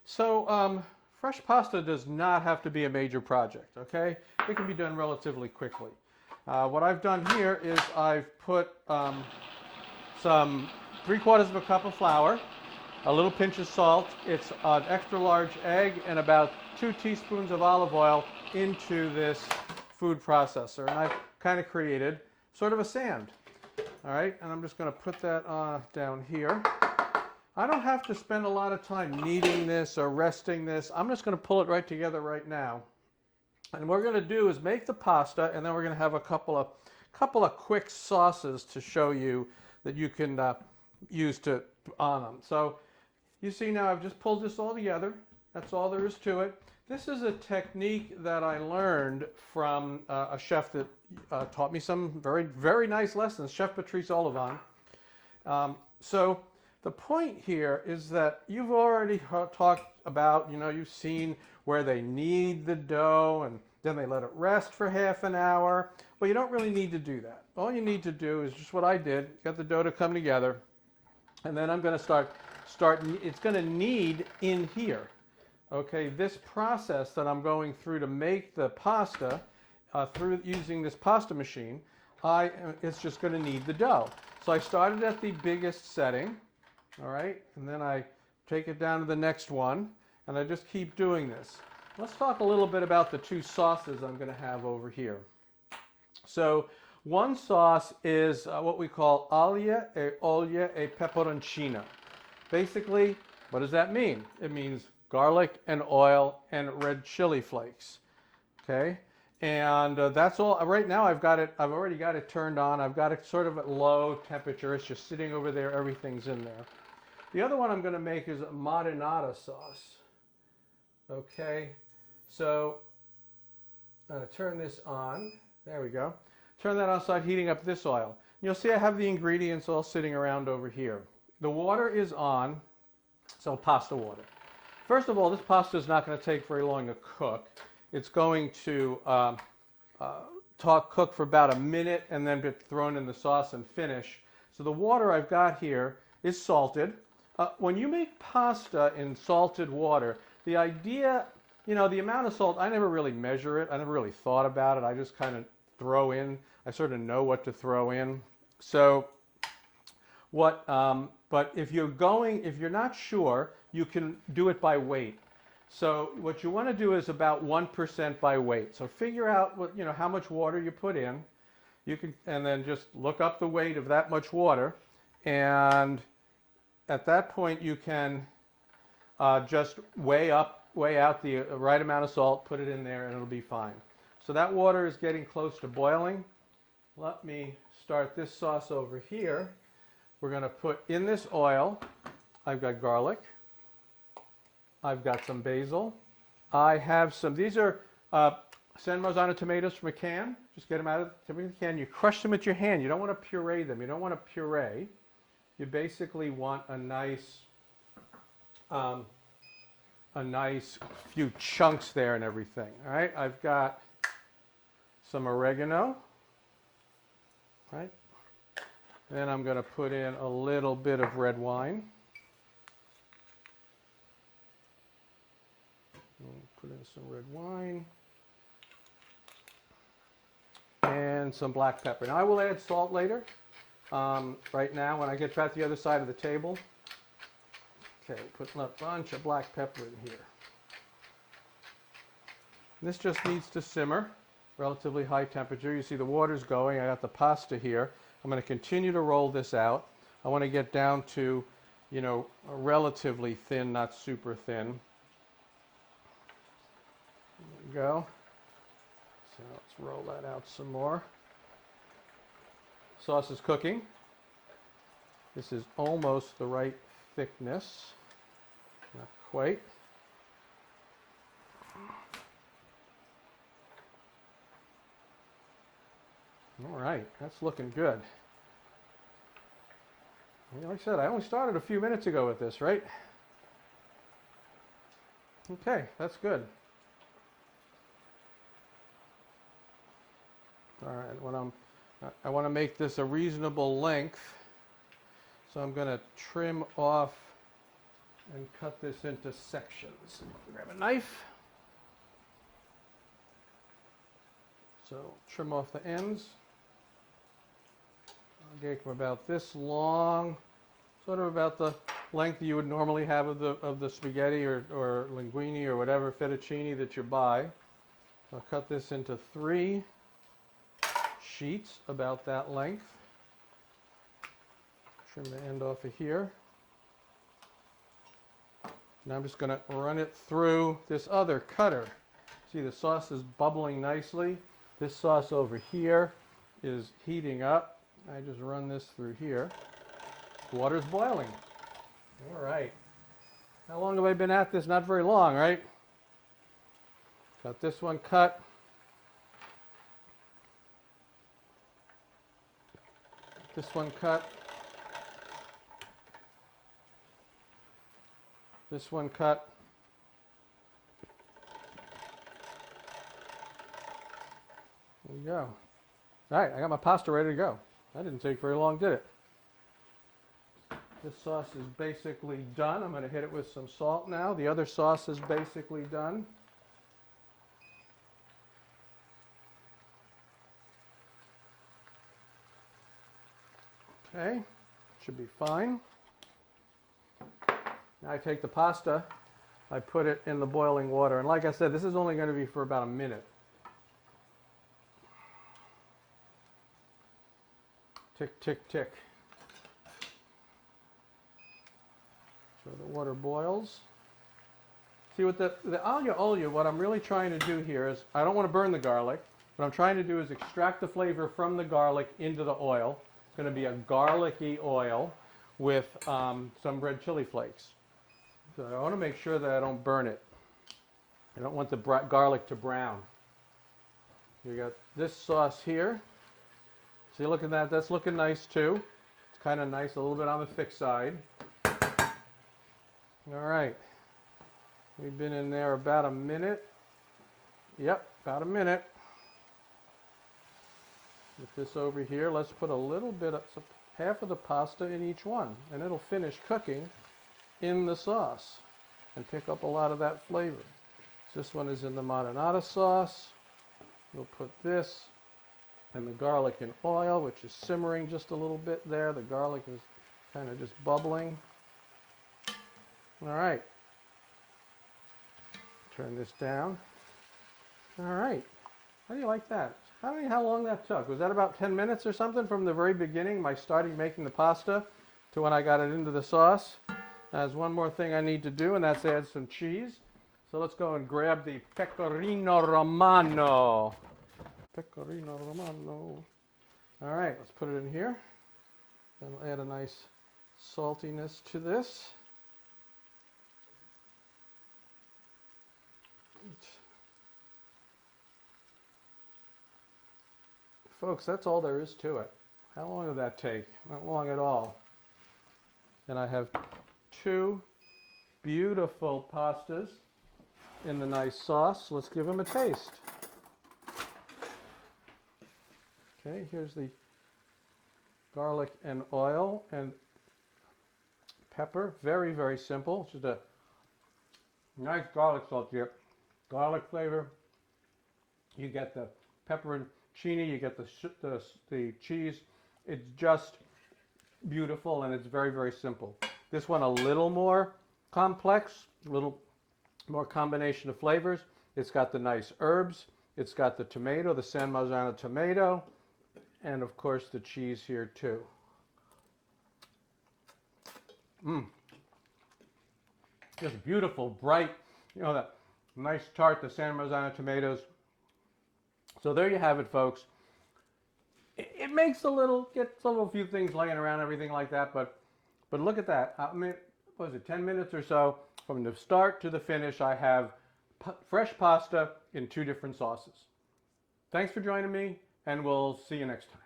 So fresh pasta does not have to be a major project, okay? It can be done relatively quickly. What I've done here is I've put some 3/4 of a cup of flour, a little pinch of salt, it's an extra large egg, and about 2 teaspoons of olive oil into this food processor. And I've kind of created sort of a sand. All right, and I'm just going to put that down here. I don't have to spend a lot of time kneading this or resting this. I'm just going to pull it right together right now. And what we're going to do is make the pasta, and then we're going to have a couple of quick sauces to show you that you can use on them. So you see now I've just pulled this all together. That's all there is to it. This is a technique that I learned from a chef that taught me some very, very nice lessons, Chef Patrice Olivon. So the point here is that you've already talked about, you've seen where they knead the dough and then they let it rest for half an hour. Well, you don't really need to do that. All you need to do is just what I did, get the dough to come together, and then I'm going to start, it's going to knead in here. Okay, this process that I'm going through to make the pasta, through using this pasta machine, it's just going to knead the dough. So I started at the biggest setting, all right, and then I take it down to the next one, and I just keep doing this. Let's talk a little bit about the two sauces I'm going to have over here. So one sauce is what we call aglio e olio e peperoncino. Basically, what does that mean? It means garlic and oil and red chili flakes. Okay, and that's all. Right now I've already got it turned on. I've got it sort of at low temperature. It's just sitting over there. Everything's in there. The other one I'm going to make is a marinara sauce. Okay, so I'm going to turn this on. There we go. Turn that on, start heating up this oil. You'll see I have the ingredients all sitting around over here. The water is on, so pasta water. First of all, this pasta is not going to take very long to cook. It's going to cook for about a minute and then get thrown in the sauce and finish. So the water I've got here is salted. When you make pasta in salted water, the idea, the amount of salt, I never really measure it. I never really thought about it. I just kind of throw in. I sort of know what to throw in. So but if you're not sure, you can do it by weight. So what you want to do is about 1% by weight. So figure out how much water you put in. And then just look up the weight of that much water, and at that point you can just weigh out the right amount of salt, put it in there, and it'll be fine. So that water is getting close to boiling. Let me start this sauce over here. We're going to put in this oil. I've got garlic. I've got some basil. I have some, these are San Marzano tomatoes from a can. Just get them out of the can. You crush them with your hand. You don't want to puree them. You don't want to puree. You basically want a nice few chunks there and everything. All right, I've got some oregano. All right. Then I'm going to put in a little bit of red wine. Put in some red wine. And some black pepper. Now I will add salt later. Right now when I get back to the other side of the table. Okay, put a bunch of black pepper in here. This just needs to simmer, relatively high temperature. You see the water's going. I got the pasta here. I'm going to continue to roll this out. I want to get down to, a relatively thin, not super thin. There we go. So let's roll that out some more. Sauce is cooking. This is almost the right thickness. Not quite. All right, that's looking good. Like I said, I only started a few minutes ago with this, right? Okay, that's good. All right, I want to make this a reasonable length, so I'm going to trim off and cut this into sections. Grab a knife. So trim off the ends. I'll make them about this long, sort of about the length you would normally have of the spaghetti or linguine or whatever fettuccine that you buy. I'll cut this into 3 sheets about that length. Trim the end off of here. Now I'm just going to run it through this other cutter. See, the sauce is bubbling nicely. This sauce over here is heating up. I just run this through here. Water's boiling. All right. How long have I been at this? Not very long, right? Got this one cut. This one cut. This one cut. There you go. All right, I got my pasta ready to go. That didn't take very long, did it? This sauce is basically done. I'm going to hit it with some salt now. The other sauce is basically done. Okay, should be fine. Now I take the pasta, I put it in the boiling water, and like I said, this is only going to be for about a minute. Tick, tick, tick. So the water boils. See, with the aglio olio, what I'm really trying to do here is, I don't want to burn the garlic. What I'm trying to do is extract the flavor from the garlic into the oil. It's going to be a garlicky oil with some red chili flakes. So I want to make sure that I don't burn it. I don't want the garlic to brown. You got this sauce here. See, look at that. That's looking nice too. It's kind of nice, a little bit on the thick side. All right. We've been in there about a minute. Yep, about a minute. With this over here, let's put a little bit of, half of the pasta in each one, and it'll finish cooking in the sauce and pick up a lot of that flavor. So this one is in the marinara sauce. We'll put this and the garlic in oil, which is simmering just a little bit there. The garlic is kind of just bubbling. All right. Turn this down. All right. How do you like that? I don't know how long that took. Was that about 10 minutes or something from the very beginning, my starting making the pasta, to when I got it into the sauce? There's one more thing I need to do, and that's add some cheese. So let's go and grab the pecorino romano. Pecorino romano. All right, let's put it in here. That'll add a nice saltiness to this. Folks, that's all there is to it. How long did that take? Not long at all. And I have 2 beautiful pastas in the nice sauce. Let's give them a taste. Okay, here's the garlic and oil and pepper. Very, very simple. Just a nice garlic salt dip. Garlic flavor. You get the pepperoncini, you get the cheese. It's just beautiful, and it's very, very simple. This one a little more complex, a little more combination of flavors. It's got the nice herbs. It's got the tomato, the San Marzano tomato, and of course the cheese here too. Just beautiful, bright, that nice tart, the San Marzano tomatoes. So there you have it, folks. It makes gets a little few things laying around, everything like that, but look at that. I mean, what was it, 10 minutes or so from the start to the finish? I have fresh pasta in 2 different sauces. Thanks for joining me, and we'll see you next time.